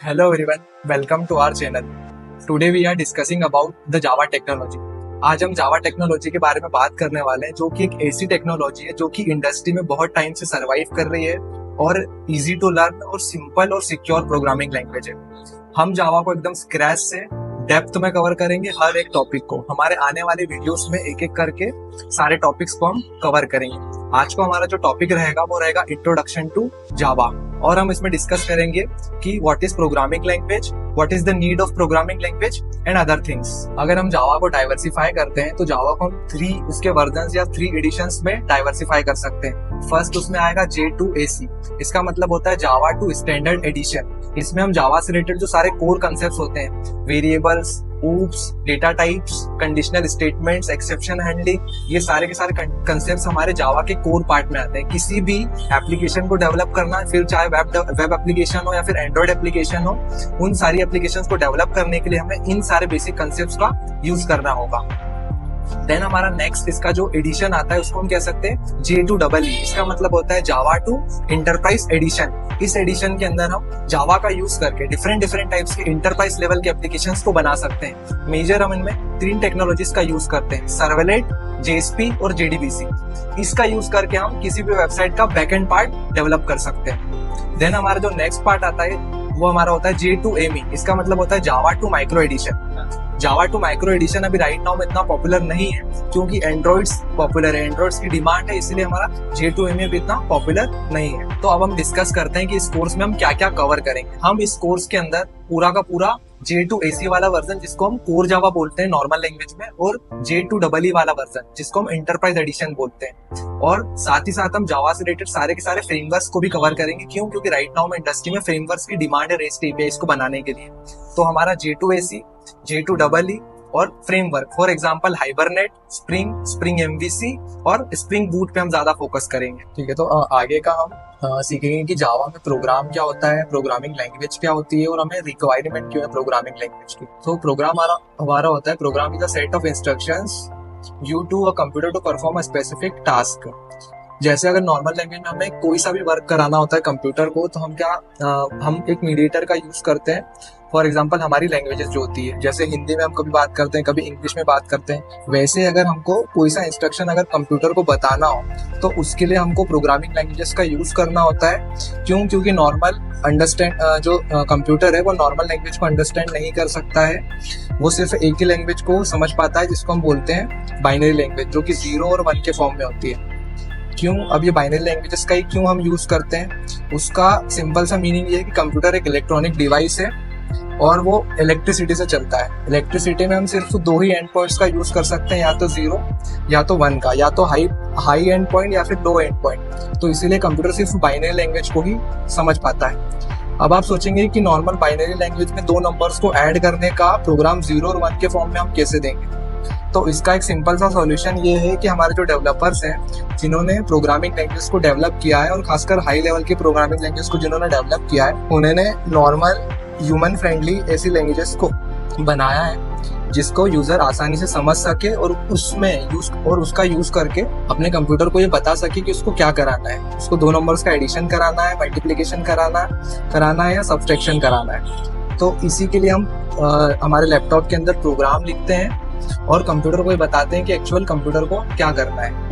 Hello everyone, welcome to our channel. Today we are discussing about the Java technology. आज हम जावा technology के बारे में बात करने वाले हैं जो कि एक ऐसी टेक्नोलॉजी है जो कि इंडस्ट्री में बहुत टाइम से सरवाइव कर रही है और इजी टू लर्न और सिंपल और सिक्योर प्रोग्रामिंग लैंग्वेज है। हम जावा को एकदम स्क्रैच से डेप्थ में कवर करेंगे हर एक टॉपिक को। हमारे आने वाले वीडियोस में एक एक करके सारे टॉपिक्स को हम कवर करेंगे। आज को हमारा जो टॉपिक रहेगा वो रहेगा इंट्रोडक्शन टू जावा, और हम इसमें डिस्कस करेंगे कि what is programming language, what is the need of programming language and other things. अगर हम जावा को डाइवर्सिफाई करते हैं तो जावा को हम 3 उसके वर्जन्स या 3 एडिशंस में डाइवर्सिफाई कर सकते हैं। फर्स्ट उसमें आएगा J2AC, इसका मतलब होता है जावा टू स्टैंडर्ड एडिशन। इसमें हम जावा से रिलेटेड जो सारे कोर कंसेप्ट्स होते हैं, variables, oops, data types, conditional statements, exception handling, ये सारे के सारे कंसेप्ट्स हमारे जावा के कोर पार्ट में आते हैं। किसी भी एप्लीकेशन को डेवलप करना, फिर चाहे वेब एप्लीकेशन हो या फिर एंड्रॉइड एप्लीकेशन हो, उन सारी एप्लीकेशंस को डेवलप करने के लिए हमें इन सारे बेसिक कंसेप्ट्स का यूज करना होगा। देन हमारा नेक्स्ट इसका जो एडिशन आता है उसको हम कह सकते हैं J2EE, इसका मतलब होता है जावा टू इंटरप्राइज एडिशन। इस एडिशन के अंदर हम जावा का यूज करके डिफरेंट टाइप्स के इंटरप्राइज लेवल के एप्लीकेशंस को बना सकते हैं। मेजर हम इनमें 3 टेक्नोलॉजीज का यूज करते हैं, सर्वलेट, JSP और JDBC। इसका यूज करके हम किसी भी वेबसाइट का बैकएंड पार्ट डेवलप कर सकते हैं। देन हमारा जो नेक्स्ट पार्ट आता है वो हमारा होता है J2ME, इसका मतलब होता है Java two micro edition. Java two micro edition अभी राइट नाउ में इतना पॉपुलर नहीं है क्योंकि एंड्रॉइड्स पॉपुलर है, एंड्रॉइड्स की डिमांड है, इसलिए हमारा J2ME भी इतना पॉपुलर नहीं है। तो अब हम डिस्कस करते हैं कि इस कोर्स में हम क्या क्या कवर करेंगे। हम इस कोर्स के अंदर पूरा का पूरा J2AC वाला वर्जन जिसको हम कोर जावा बोलते हैं नॉर्मल लैंग्वेज में, और J2EE वाला वर्जन जिसको हम एंटरप्राइज एडिशन बोलते हैं, और साथ ही साथ हम जावा से रिलेटेड सारे के सारे फ्रेमवर्क्स को भी कवर करेंगे। क्यों? क्योंकि राइट नाउ में इंडस्ट्री में फ्रेमवर्क्स की डिमांड है रेस्ट एपीआईज को बनाने के लिए। तो हमारा J2AC, J2EE और framework, for example hibernate, spring MVC और स्प्रिंग बूट पे हम ज्यादा फोकस करेंगे। ठीक है, तो आगे का हम सीखेंगे कि जावा में प्रोग्राम क्या होता है, प्रोग्रामिंग लैंग्वेज क्या होती है और हमें रिक्वायरमेंट क्यों है प्रोग्रामिंग लैंग्वेज की। तो प्रोग्राम हमारा होता है, program is a set of instructions you to a computer to perform a specific task. जैसे अगर नॉर्मल लैंग्वेज में हमें कोई सा भी वर्क कराना होता है कंप्यूटर को, तो हम एक मीडिएटर का यूज करते हैं। फॉर एग्जाम्पल हमारी लैंग्वेजेस जो होती है, जैसे हिंदी में हम कभी बात करते हैं, कभी इंग्लिश में बात करते हैं, वैसे अगर हमको कोई सा इंस्ट्रक्शन अगर कंप्यूटर को बताना हो तो उसके लिए हमको प्रोग्रामिंग लैंग्वेजेस का यूज करना होता है। क्यों? क्योंकि नॉर्मल जो कंप्यूटर है वो नॉर्मल लैंग्वेज को अंडरस्टैंड नहीं कर सकता है, वो सिर्फ एक ही लैंग्वेज को समझ पाता है जिसको हम बोलते हैं बाइनरी लैंग्वेज, जो कि 0 और 1 के फॉर्म में होती है। क्यों? अब ये बाइनरी लैंग्वेजेस का ही क्यों हम यूज करते हैं, उसका सिंपल सा मीनिंग ये है कि कंप्यूटर एक इलेक्ट्रॉनिक डिवाइस है और वो इलेक्ट्रिसिटी से चलता है। इलेक्ट्रिसिटी में हम सिर्फ 2 ही एंड पॉइंट्स का यूज कर सकते हैं, या तो 0 या तो 1 का, या तो हाई एंड पॉइंट या फिर लो एंड पॉइंट। तो इसीलिए कंप्यूटर सिर्फ बाइनरी लैंग्वेज को ही समझ पाता है। अब आप सोचेंगे कि नॉर्मल बाइनरी लैंग्वेज में 2 नंबर्स को ऐड करने का प्रोग्राम 0 और 1 के फॉर्म में हम कैसे देंगे। तो इसका एक सिंपल सा सॉल्यूशन ये है कि हमारे जो डेवलपर्स हैं जिन्होंने प्रोग्रामिंग लैंग्वेज को डेवलप किया है, और खासकर हाई लेवल के प्रोग्रामिंग लैंग्वेज को जिन्होंने डेवलप किया है, उन्होंने नॉर्मल ह्यूमन फ्रेंडली ऐसी लैंग्वेजेस को बनाया है जिसको यूजर आसानी से समझ सके और उसका यूज करके अपने कंप्यूटर को ये बता सके कि उसको क्या कराना है, उसको 2 नंबर्स का एडिशन कराना है, मल्टीप्लिकेशन कराना है या सब्सट्रैक्शन कराना है। तो इसी के लिए हम हमारे लैपटॉप के अंदर प्रोग्राम लिखते हैं और कंप्यूटर को ये बताते हैं कि एक्चुअल कंप्यूटर को क्या करना है।